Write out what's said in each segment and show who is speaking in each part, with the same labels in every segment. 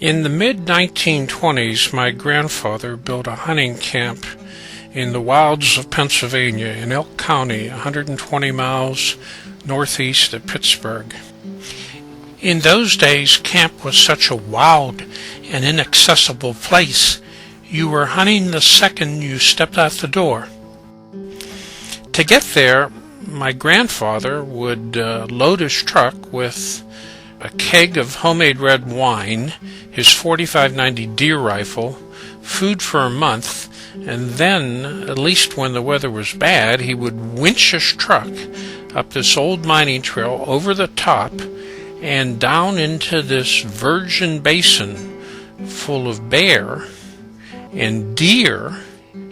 Speaker 1: In the mid-1920s, my grandfather built a hunting camp in the wilds of Pennsylvania in Elk County, 120 miles northeast of Pittsburgh. In those days, camp was such a wild and inaccessible place. You were hunting the second you stepped out the door. To get there, my grandfather would load his truck with a keg of homemade red wine, his .45-90 deer rifle, food for a month, and then, at least when the weather was bad, he would winch his truck up this old mining trail over the top and down into this virgin basin full of bear and deer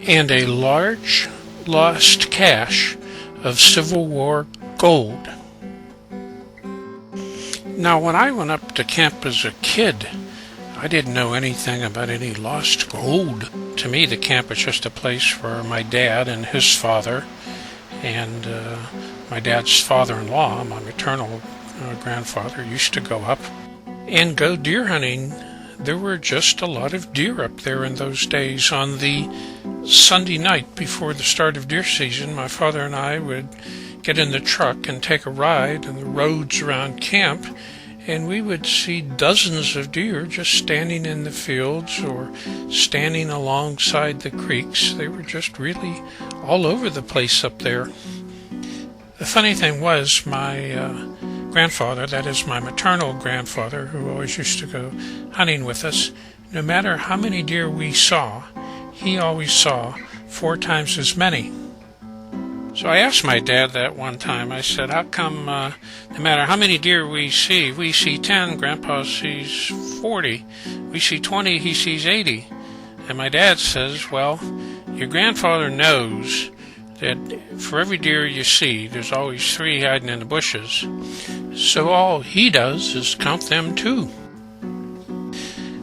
Speaker 1: and a large lost cache of Civil War gold. Now, when I went up to camp as a kid, I didn't know anything about any lost gold. To me, the camp was just a place where my dad and his father and my dad's father-in-law, my maternal grandfather, used to go up and go deer hunting. There were just a lot of deer up there in those days. On the Sunday night before the start of deer season, my father and I would get in the truck and take a ride on the roads around camp, and we would see dozens of deer just standing in the fields or standing alongside the creeks. They were just really all over the place up there. The funny thing was, my grandfather, that is my maternal grandfather, who always used to go hunting with us, no matter how many deer we saw, he always saw 4 times as many. So I asked my dad that one time. I said, how come no matter how many deer we see 10, Grandpa sees 40. We see 20, he sees 80. And my dad says, well, your grandfather knows that for every deer you see, there's always 3 hiding in the bushes. So all he does is count them too.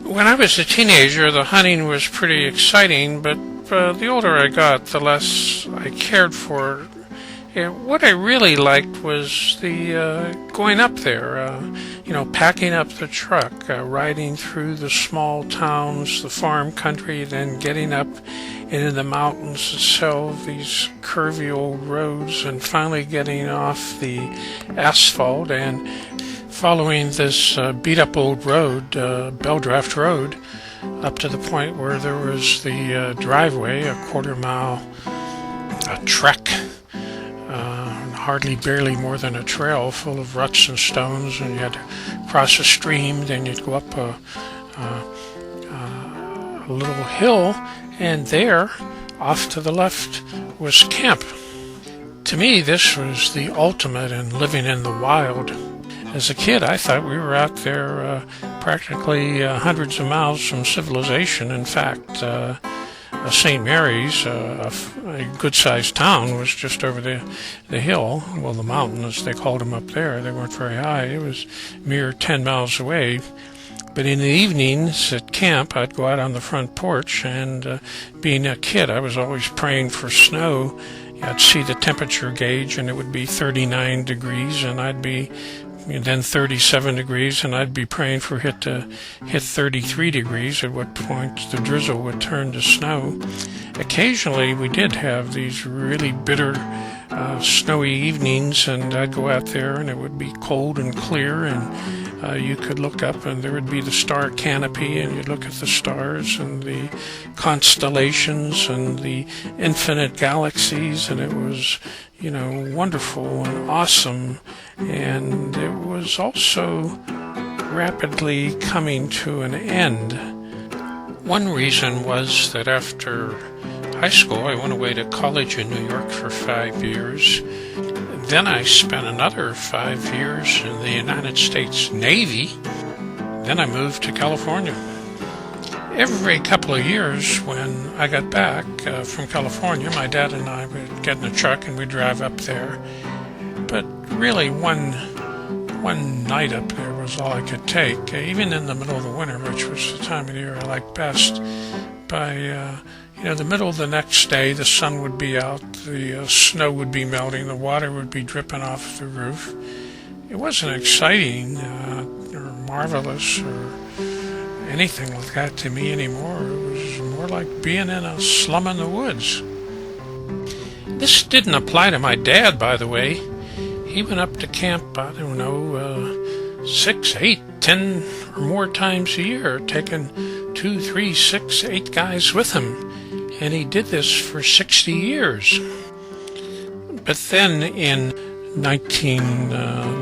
Speaker 1: When I was a teenager, the hunting was pretty exciting, but the older I got, the less I cared for it. What I really liked was the going up there, packing up the truck, riding through the small towns, the farm country, then getting up into the mountains itself, these curvy old roads, and finally getting off the asphalt and following this beat-up old road, Beldraft Road, up to the point where there was the driveway, a quarter-mile trek, hardly barely more than a trail full of ruts and stones, and you had to cross a stream, then you'd go up a little hill, and there, off to the left, was camp. To me, this was the ultimate in living in the wild. As a kid, I thought we were out there practically hundreds of miles from civilization. In fact, St. Mary's, a good-sized town, was just over the hill. Well, the mountain, as they called them up there. They weren't very high. It was mere 10 miles away. But in the evenings at camp, I'd go out on the front porch, and being a kid, I was always praying for snow. I'd see the temperature gauge, and it would be 39 degrees, and I'd be then 37 degrees, and I'd be praying for it to hit 33 degrees, at what point the drizzle would turn to snow. Occasionally, we did have these really bitter, snowy evenings, and I'd go out there, and it would be cold and clear, and you could look up, and there would be the star canopy, and you'd look at the stars and the constellations and the infinite galaxies, and it was wonderful and awesome, and it was also rapidly coming to an end. One reason was that after high school, I went away to college in New York for 5 years. Then I spent another 5 years in the United States Navy. Then I moved to California. Every couple of years when I got back from California, my dad and I would get in a truck and we'd drive up there. But really one night up there was all I could take, even in the middle of the winter, which was the time of the year I liked best. By the middle of the next day, the sun would be out, the snow would be melting, the water would be dripping off the roof. It wasn't exciting or marvelous or anything like that to me anymore. It was more like being in a slum in the woods. This didn't apply to my dad, by the way. He went up to camp, I don't know, 6, 8, 10 or more times a year, taking 2, 3, 6, 8 guys with him. And he did this for 60 years. But then in the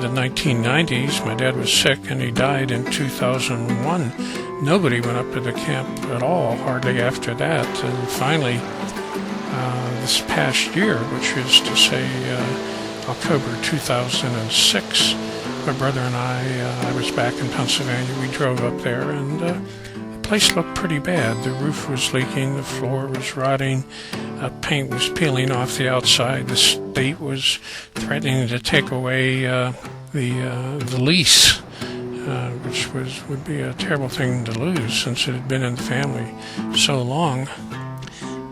Speaker 1: 1990s, my dad was sick and he died in 2001. Nobody went up to the camp at all, hardly after that. And finally, this past year, which is to say October 2006, my brother and I was back in Pennsylvania. We drove up there, and the place looked pretty bad. The roof was leaking, the floor was rotting, paint was peeling off the outside. The state was threatening to take away the lease, which would be a terrible thing to lose since it had been in the family so long.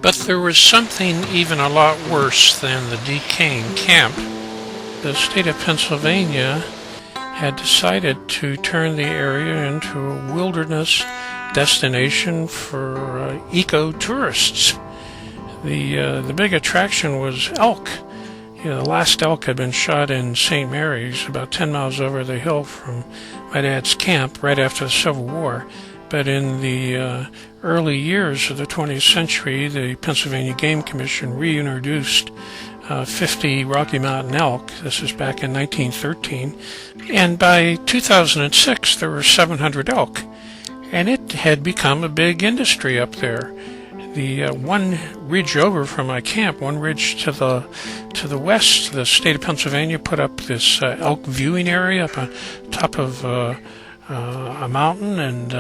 Speaker 1: But there was something even a lot worse than the decaying camp. The state of Pennsylvania had decided to turn the area into a wilderness destination for eco-tourists. The big attraction was elk. The last elk had been shot in St. Mary's, about 10 miles over the hill from my dad's camp, right after the Civil War. But in the early years of the 20th century, the Pennsylvania Game Commission reintroduced 50 Rocky Mountain elk. This is back in 1913. And by 2006, there were 700 elk. And it had become a big industry up there. The one ridge over from my camp, one ridge to the west, the state of Pennsylvania put up this elk viewing area up on top of a mountain, and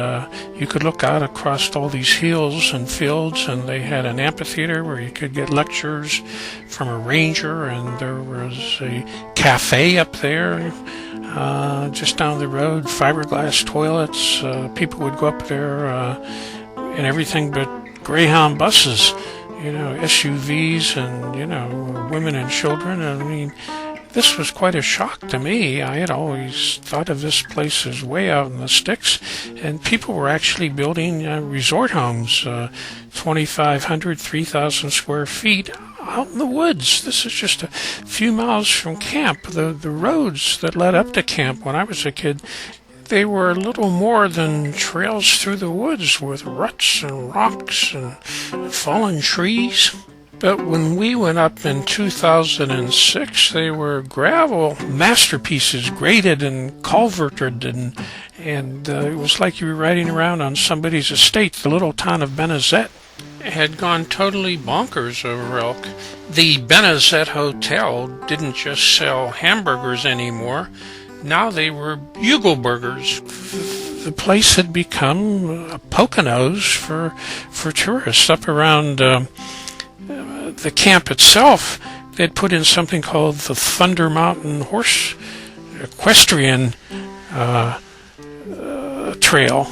Speaker 1: you could look out across all these hills and fields, and they had an amphitheater where you could get lectures from a ranger, and there was a cafe up there just down the road, fiberglass toilets. People would go up there in everything but Greyhound buses, SUVs, and women and children. I mean, this was quite a shock to me. I had always thought of this place as way out in the sticks, and people were actually building resort homes, 2,500, 3,000 square feet out in the woods. This is just a few miles from camp. The roads that led up to camp when I was a kid, they were little more than trails through the woods with ruts and rocks and fallen trees. But when we went up in 2006, they were gravel masterpieces, graded and culverted, and it was like you were riding around on somebody's estate. The little town of Benezet had gone totally bonkers over elk. The Benezet Hotel didn't just sell hamburgers anymore. Now they were bugle burgers. The place had become a Poconos for tourists. Up around the camp itself, they'd put in something called the Thunder Mountain Horse Equestrian Trail.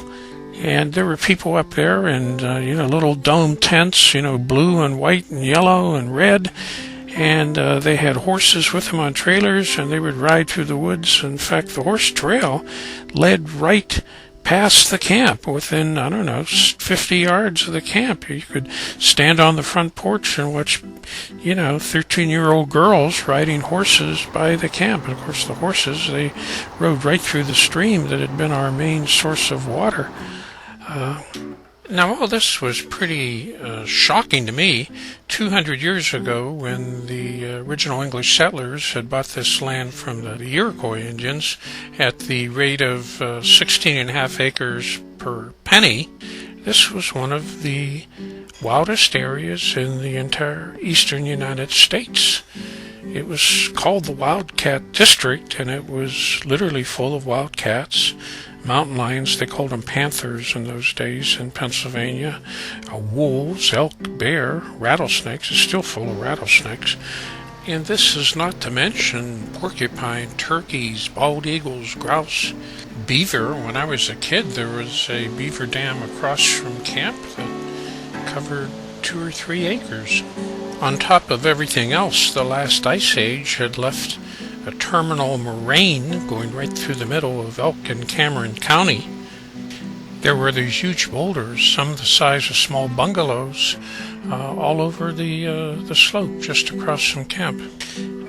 Speaker 1: And there were people up there, and little dome tents, blue and white and yellow and red. And they had horses with them on trailers, and they would ride through the woods. In fact, the horse trail led right past the camp, within, 50 yards of the camp. You could stand on the front porch and watch, 13-year-old girls riding horses by the camp. And of course, the horses, they rode right through the stream that had been our main source of water. Now, all this was pretty shocking to me. 200 years ago, when the original English settlers had bought this land from the Iroquois Indians at the rate of 16.5 acres per penny, this was one of the wildest areas in the entire eastern United States. It was called the Wildcat District, and it was literally full of wildcats. Mountain lions, they called them panthers in those days in Pennsylvania, wolves, elk, bear, rattlesnakes. It's still full of rattlesnakes. And this is not to mention porcupine, turkeys, bald eagles, grouse, beaver. When I was a kid, there was a beaver dam across from camp that covered 2 or 3 acres. On top of everything else, the last ice age had left a terminal moraine going right through the middle of Elk and Cameron County. There were these huge boulders, some the size of small bungalows, all over the slope just across from camp.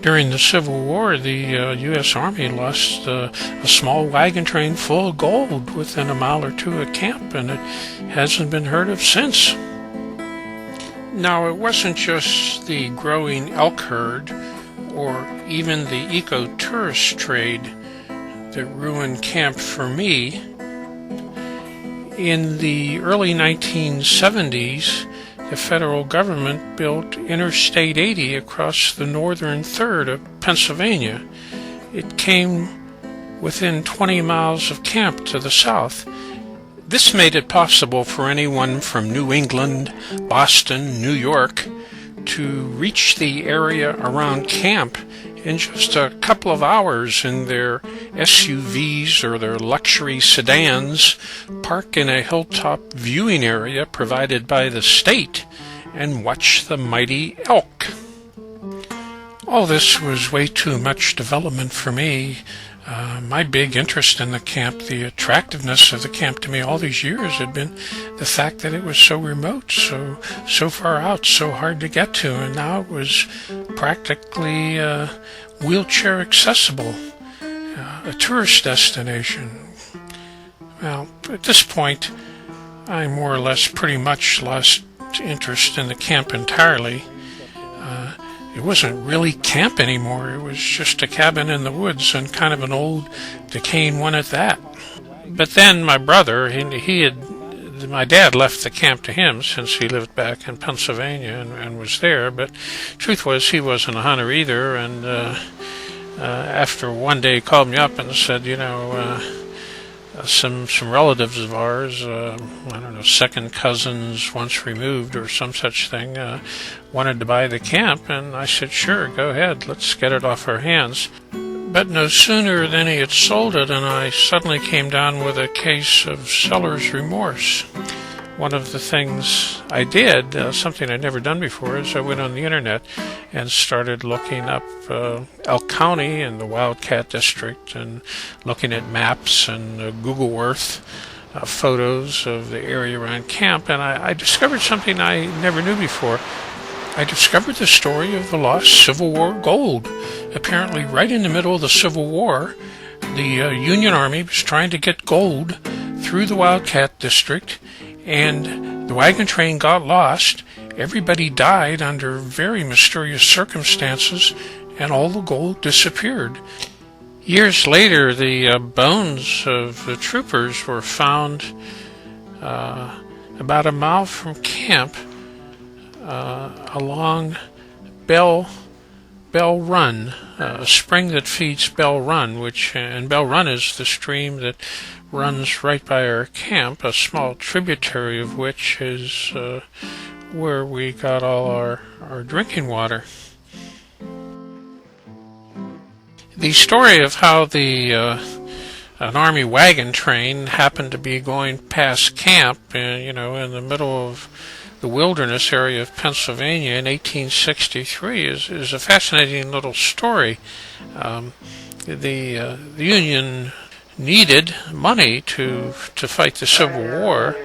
Speaker 1: During the Civil War, the U.S. Army lost a small wagon train full of gold within a mile or two of camp, and it hasn't been heard of since. Now, it wasn't just the growing elk herd or even the eco-tourist trade that ruined camp for me. In the early 1970s, the federal government built Interstate 80 across the northern third of Pennsylvania. It came within 20 miles of camp to the south. This made it possible for anyone from New England, Boston, New York to reach the area around camp in just a couple of hours in their SUVs or their luxury sedans, park in a hilltop viewing area provided by the state, and watch the mighty elk. All this was way too much development for me. My big interest in the camp, the attractiveness of the camp to me all these years had been the fact that it was so remote, so far out, so hard to get to, and now it was practically wheelchair accessible, a tourist destination. Well, at this point, I more or less pretty much lost interest in the camp entirely. It wasn't really camp anymore. It was just a cabin in the woods, and kind of an old, decaying one at that. But then my brother, my dad left the camp to him since he lived back in Pennsylvania and was there. But truth was, he wasn't a hunter either. And after one day, he called me up and said, some relatives of ours, second cousins once removed or some such thing, wanted to buy the camp, and I said, sure, go ahead, let's get it off our hands. But no sooner than he had sold it, and I suddenly came down with a case of seller's remorse. One of the things I did, something I'd never done before, is I went on the internet and started looking up Elk County and the Wildcat District, and looking at maps and Google Earth photos of the area around camp, and I discovered something I never knew before. I discovered the story of the lost Civil War gold. Apparently, right in the middle of the Civil War, the Union Army was trying to get gold through the Wildcat District, and the wagon train got lost. Everybody died under very mysterious circumstances, and all the gold disappeared. Years later, the bones of the troopers were found about a mile from camp along Bell Run, a spring that feeds Bell Run, and Bell Run is the stream that runs right by our camp, a small tributary of which is where we got all our drinking water. The story of how an army wagon train happened to be going past camp, in the middle of the wilderness area of Pennsylvania in 1863 is a fascinating little story. The Union needed money to fight the Civil War,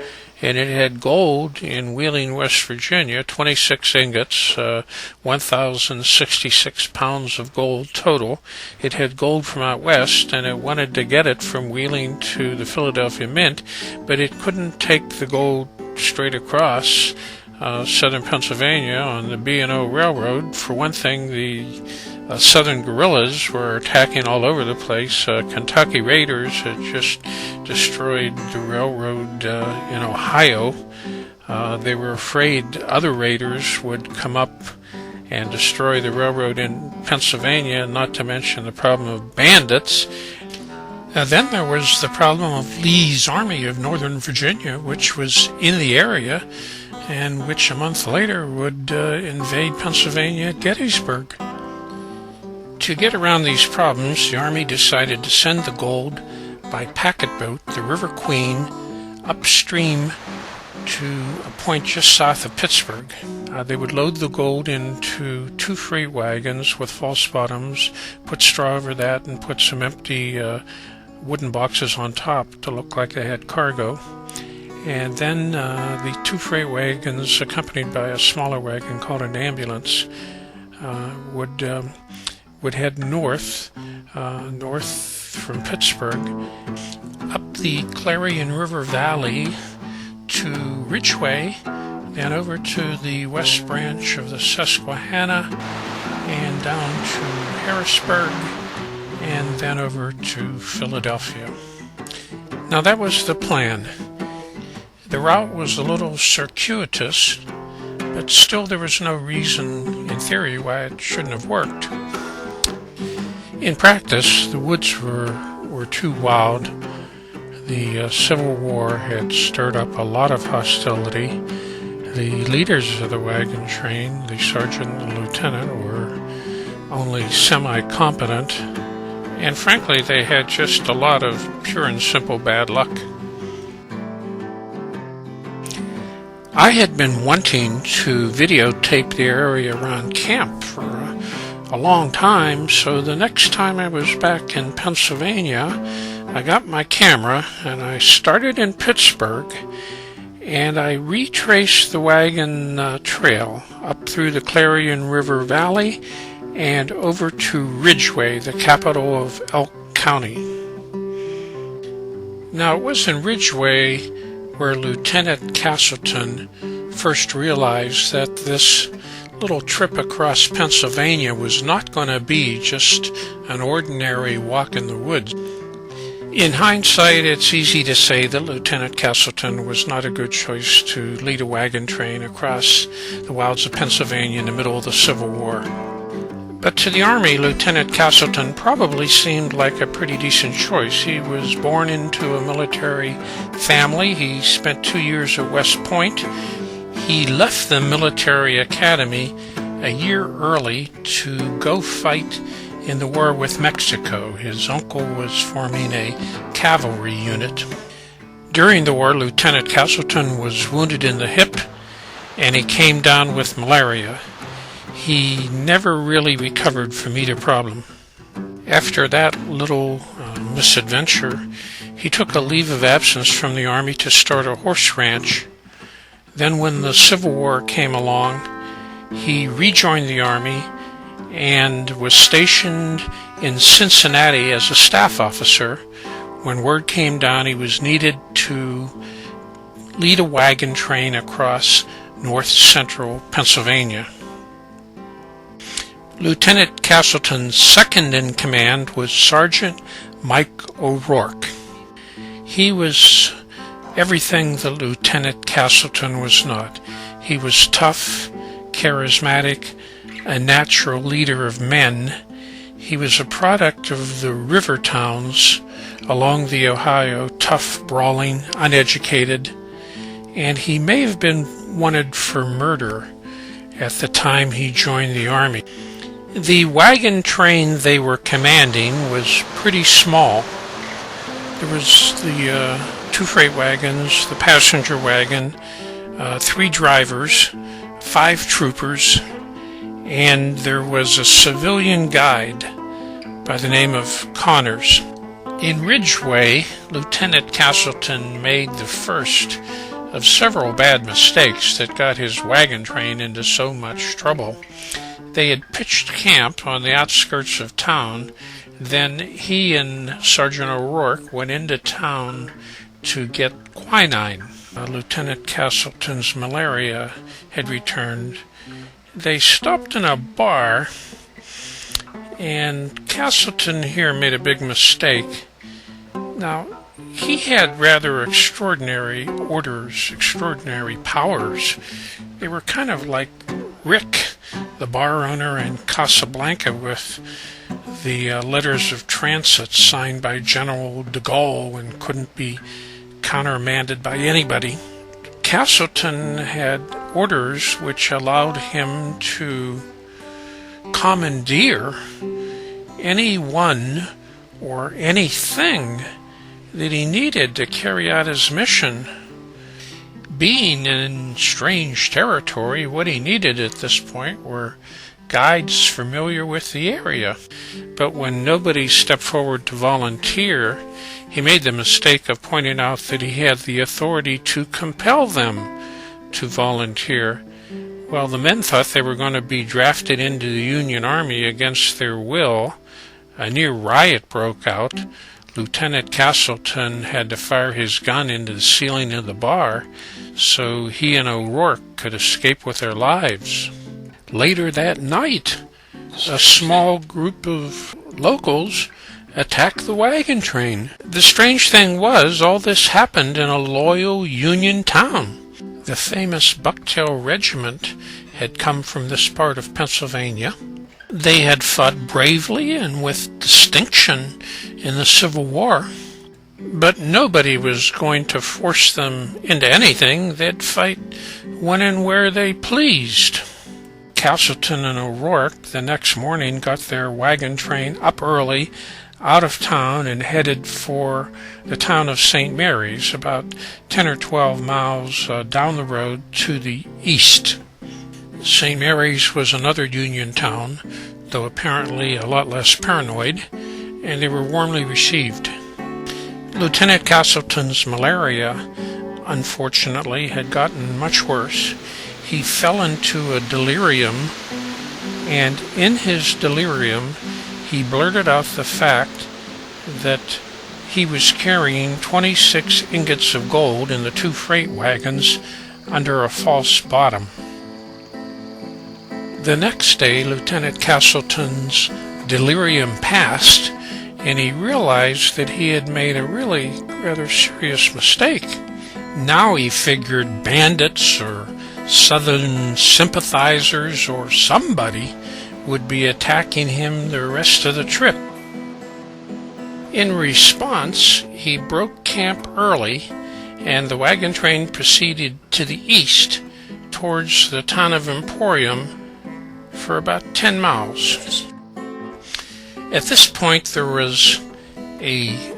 Speaker 1: and it had gold in Wheeling, West Virginia, 26 ingots, 1,066 pounds of gold total. It had gold from out west, and it wanted to get it from Wheeling to the Philadelphia Mint, but it couldn't take the gold straight across southern Pennsylvania on the B&O Railroad. For one thing, the southern guerrillas were attacking all over the place. Kentucky raiders had just destroyed the railroad in Ohio. They were afraid other raiders would come up and destroy the railroad in Pennsylvania, not to mention the problem of bandits. Then there was the problem of Lee's Army of Northern Virginia, which was in the area, and which a month later would invade Pennsylvania at Gettysburg. To get around these problems, the Army decided to send the gold by packet boat, the River Queen, upstream to a point just south of Pittsburgh. They would load the gold into 2 freight wagons with false bottoms, put straw over that, and put some empty wooden boxes on top to look like they had cargo. And then the two freight wagons, accompanied by a smaller wagon called an ambulance, would head north from Pittsburgh, up the Clarion River Valley to Ridgway, then over to the west branch of the Susquehanna, and down to Harrisburg, and then over to Philadelphia. Now that was the plan. The route was a little circuitous, but still there was no reason, in theory, why it shouldn't have worked. In practice, the woods were too wild. The Civil War had stirred up a lot of hostility. The leaders of the wagon train, the sergeant and the lieutenant, were only semi-competent, and frankly, they had just a lot of pure and simple bad luck. I had been wanting to videotape the area around camp for a long time, so the next time I was back in Pennsylvania, I got my camera and I started in Pittsburgh, and I retraced the wagon trail up through the Clarion River Valley and over to Ridgway, the capital of Elk County. Now, it was in Ridgway where Lieutenant Castleton first realized that this little trip across Pennsylvania was not going to be just an ordinary walk in the woods. In hindsight, it's easy to say that Lieutenant Castleton was not a good choice to lead a wagon train across the wilds of Pennsylvania in the middle of the Civil War. But to the Army, Lieutenant Castleton probably seemed like a pretty decent choice. He was born into a military family. He spent 2 years at West Point. He left the military academy a year early to go fight in the war with Mexico. His uncle was forming a cavalry unit. During the war, Lieutenant Castleton was wounded in the hip, and he came down with malaria. He never really recovered from either problem. After that little misadventure, he took a leave of absence from the Army to start a horse ranch. Then when the Civil War came along, he rejoined the Army and was stationed in Cincinnati as a staff officer when word came down he was needed to lead a wagon train across north-central Pennsylvania. Lieutenant Castleton's second in command was Sergeant Mike O'Rourke. He was everything that Lieutenant Castleton was not. He was tough, charismatic, a natural leader of men. He was a product of the river towns along the Ohio, tough, brawling, uneducated, and he may have been wanted for murder at the time he joined the Army. The wagon train they were commanding was pretty small. There was the 2 freight wagons, the passenger wagon, 3 drivers, 5 troopers, and there was a civilian guide by the name of Connors. In Ridgway, Lieutenant Castleton made the first of several bad mistakes that got his wagon train into so much trouble. They had pitched camp on the outskirts of town. Then he and Sergeant O'Rourke went into town to get quinine. Lieutenant Castleton's malaria had returned. They stopped in a bar, and Castleton here made a big mistake. Now, he had rather extraordinary orders, extraordinary powers. They were kind of like Rick, the bar owner in Casablanca, with the letters of transit signed by General de Gaulle and couldn't be countermanded by anybody. Castleton had orders which allowed him to commandeer anyone or anything that he needed to carry out his mission. Being in strange territory, what he needed at this point were guides familiar with the area. But when nobody stepped forward to volunteer, he made the mistake of pointing out that he had the authority to compel them to volunteer. Well, the men thought they were going to be drafted into the Union Army against their will. A near riot broke out. Lieutenant Castleton had to fire his gun into the ceiling of the bar so he and O'Rourke could escape with their lives. Later that night, a small group of locals attacked the wagon train. The strange thing was, all this happened in a loyal Union town. The famous Bucktail Regiment had come from this part of Pennsylvania. They had fought bravely and with distinction in the Civil War, but nobody was going to force them into anything. They'd fight when and where they pleased. Castleton and O'Rourke the next morning got their wagon train up early, out of town, and headed for the town of St. Mary's, about 10 or 12 miles down the road to the east. St. Mary's was another Union town, though apparently a lot less paranoid, and they were warmly received. Lieutenant Castleton's malaria, unfortunately, had gotten much worse. He fell into a delirium, and in his delirium, he blurted out the fact that he was carrying 26 ingots of gold in the 2 freight wagons under a false bottom. The next day, Lieutenant Castleton's delirium passed, and he realized that he had made a really rather serious mistake. Now he figured bandits or Southern sympathizers or somebody would be attacking him the rest of the trip. In response, he broke camp early, and the wagon train proceeded to the east towards the town of Emporium for about 10 miles. At this point, there was a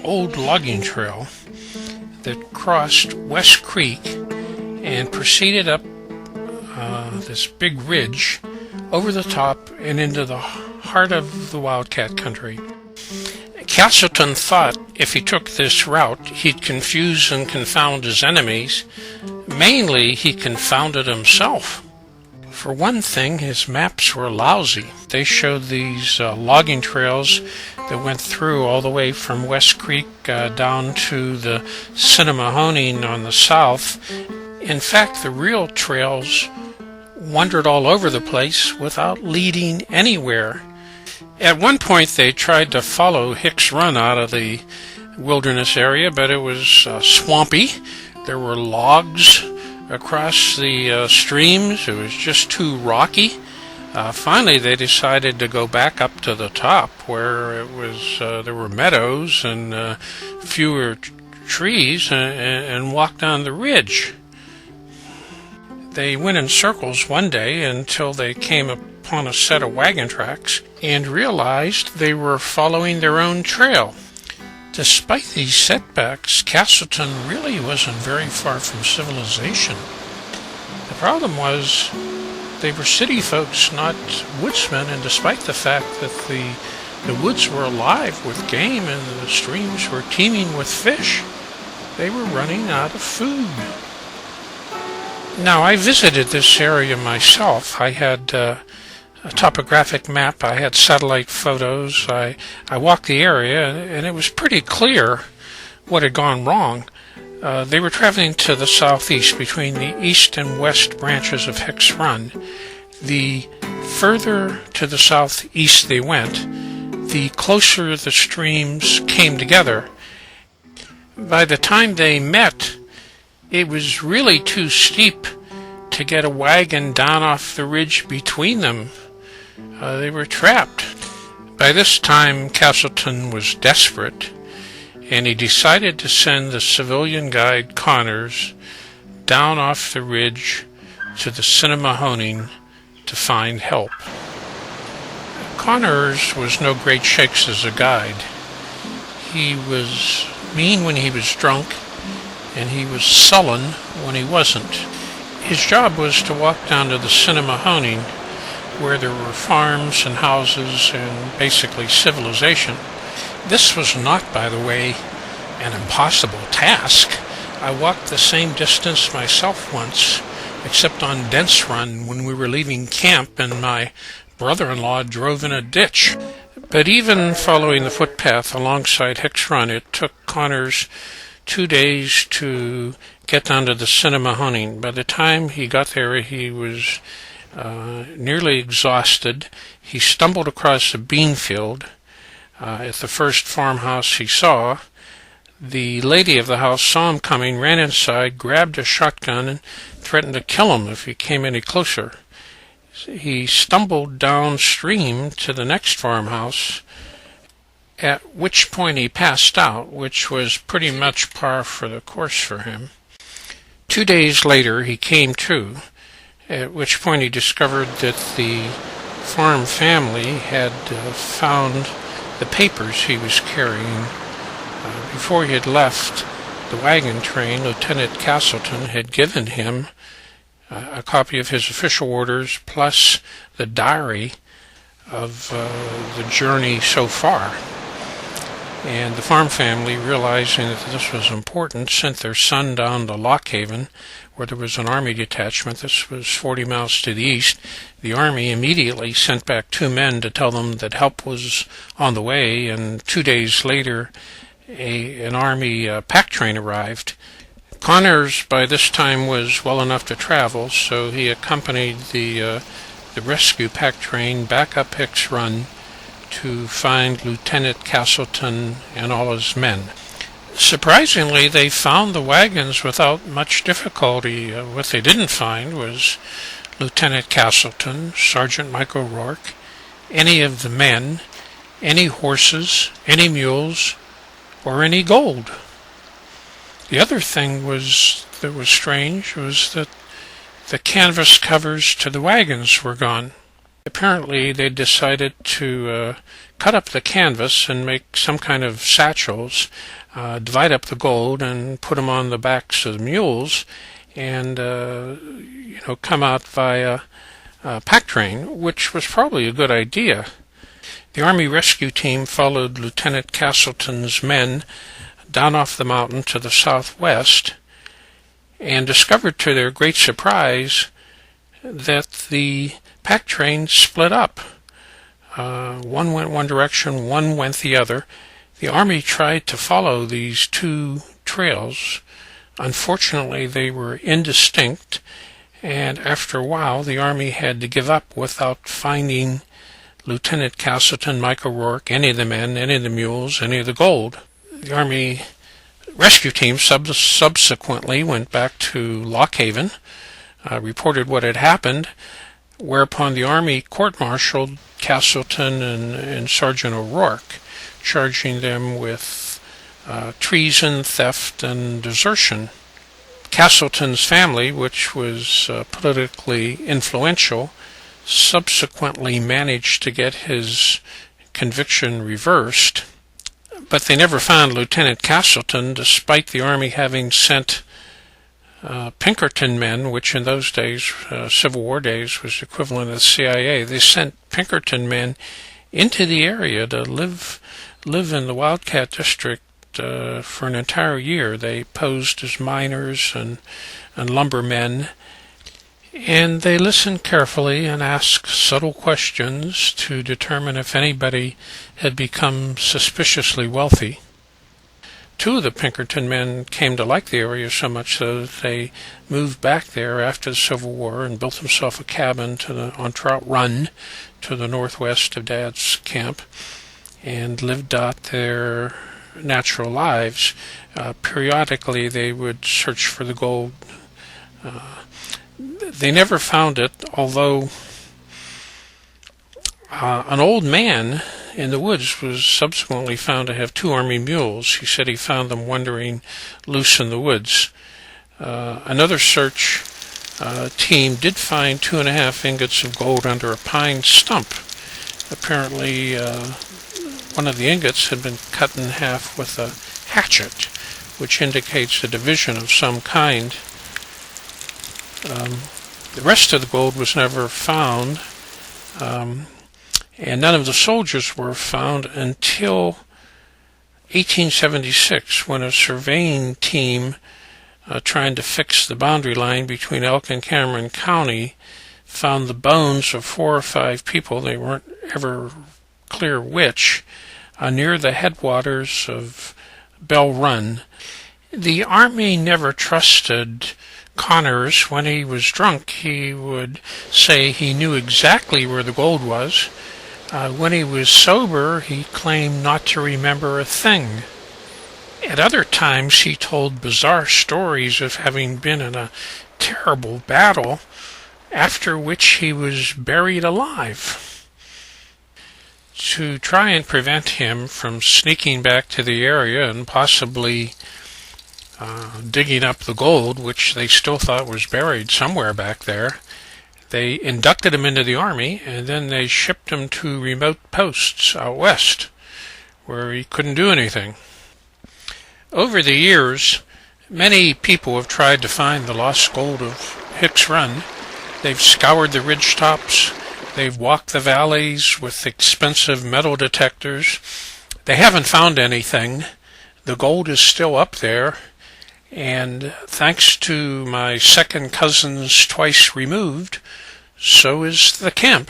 Speaker 1: old logging trail that crossed West Creek and proceeded up this big ridge over the top and into the heart of the wildcat country. Castleton thought if he took this route, he'd confuse and confound his enemies. Mainly, he confounded himself. For one thing, his maps were lousy. They showed these logging trails that went through all the way from West Creek down to the Cinnamahoney on the south. In fact, the real trails wandered all over the place without leading anywhere. At one point, they tried to follow Hicks Run out of the wilderness area, but it was swampy. There were logs across the streams. It was just too rocky. Finally, they decided to go back up to the top where it was there were meadows and fewer trees and walk down the ridge. They went in circles one day until they came upon a set of wagon tracks and realized they were following their own trail. Despite these setbacks, Castleton really wasn't very far from civilization. The problem was they were city folks, not woodsmen, and despite the fact that the woods were alive with game and the streams were teeming with fish, they were running out of food. Now, I visited this area myself. I had a topographic map. I had satellite photos. I walked the area, and it was pretty clear what had gone wrong. They were traveling to the southeast between the east and west branches of Hicks Run. The further to the southeast they went, the closer the streams came together. By the time they met, it was really too steep to get a wagon down off the ridge between them. They were trapped. By this time, Castleton was desperate, and he decided to send the civilian guide Connors down off the ridge to the Cinnamahoney to find help. Connors was no great shakes as a guide. He was mean when he was drunk, and he was sullen when he wasn't. His job was to walk down to the Cinnamahoney, where there were farms and houses and basically civilization. This was not, by the way, an impossible task. I walked the same distance myself once, except on Dents Run when we were leaving camp and my brother-in-law drove in a ditch. But even following the footpath alongside Hicks Run, it took Connors 2 days to get down to the Cinnamahoney. By the time he got there, he was nearly exhausted. He stumbled across a bean field at the first farmhouse he saw. The lady of the house saw him coming, ran inside, grabbed a shotgun, and threatened to kill him if he came any closer. He stumbled downstream to the next farmhouse, at which point he passed out, which was pretty much par for the course for him. 2 days later he came to, at which point he discovered that the farm family had found the papers he was carrying. Before he had left the wagon train, Lieutenant Castleton had given him a copy of his official orders plus the diary of the journey so far. And the farm family, realizing that this was important, sent their son down to Lock Haven, where there was an Army detachment. This was 40 miles to the east. The Army immediately sent back 2 men to tell them that help was on the way, and 2 days later an Army pack train arrived. Connors by this time was well enough to travel, so he accompanied the rescue pack train back up Hicks Run to find Lieutenant Castleton and all his men. Surprisingly, they found the wagons without much difficulty. What they didn't find was Lieutenant Castleton, Sergeant Mike O'Rourke, any of the men, any horses, any mules, or any gold. The other thing that was strange was that the canvas covers to the wagons were gone. Apparently they decided to cut up the canvas and make some kind of satchels, divide up the gold and put them on the backs of the mules, and come out via pack train, which was probably a good idea. The Army rescue team followed Lieutenant Castleton's men down off the mountain to the southwest and discovered to their great surprise that the pack train split up. One went one direction, one went the other. The Army tried to follow these 2 trails. Unfortunately, they were indistinct, and after a while the Army had to give up without finding Lieutenant Castleton, Mike O'Rourke, any of the men, any of the mules, any of the gold. The Army rescue team subsequently went back to Lock Haven, reported what had happened, whereupon the Army court-martialed Castleton and Sergeant O'Rourke, charging them with treason, theft, and desertion. Castleton's family, which was politically influential, subsequently managed to get his conviction reversed, but they never found Lieutenant Castleton, despite the Army having sent Pinkerton men, which in those days, Civil War days, was equivalent of the CIA. They sent Pinkerton men into the area to live in the Wildcat District for an entire year. They posed as miners and lumbermen, and they listened carefully and asked subtle questions to determine if anybody had become suspiciously wealthy. 2 of the Pinkerton men came to like the area so much so that they moved back there after the Civil War and built themselves a cabin on Trout Run to the northwest of Dad's camp and lived out their natural lives. Periodically they would search for the gold. They never found it, although an old man in the woods was subsequently found to have 2 Army mules. He said he found them wandering loose in the woods. Another search team did find 2.5 ingots of gold under a pine stump. Apparently, one of the ingots had been cut in half with a hatchet, which indicates a division of some kind. The rest of the gold was never found. And none of the soldiers were found until 1876, when a surveying team trying to fix the boundary line between Elk and Cameron County found the bones of 4 or 5 people, they weren't ever clear which, near the headwaters of Bell Run. The Army never trusted Connors. When he was drunk, he would say he knew exactly where the gold was. When he was sober, he claimed not to remember a thing. At other times, he told bizarre stories of having been in a terrible battle, after which he was buried alive. To try and prevent him from sneaking back to the area and possibly digging up the gold, which they still thought was buried somewhere back there, they inducted him into the Army, and then they shipped him to remote posts out west, where he couldn't do anything. Over the years, many people have tried to find the lost gold of Hicks Run. They've scoured the ridge tops, they've walked the valleys with expensive metal detectors. They haven't found anything. The gold is still up there, and thanks to my second cousins twice removed, so is the camp.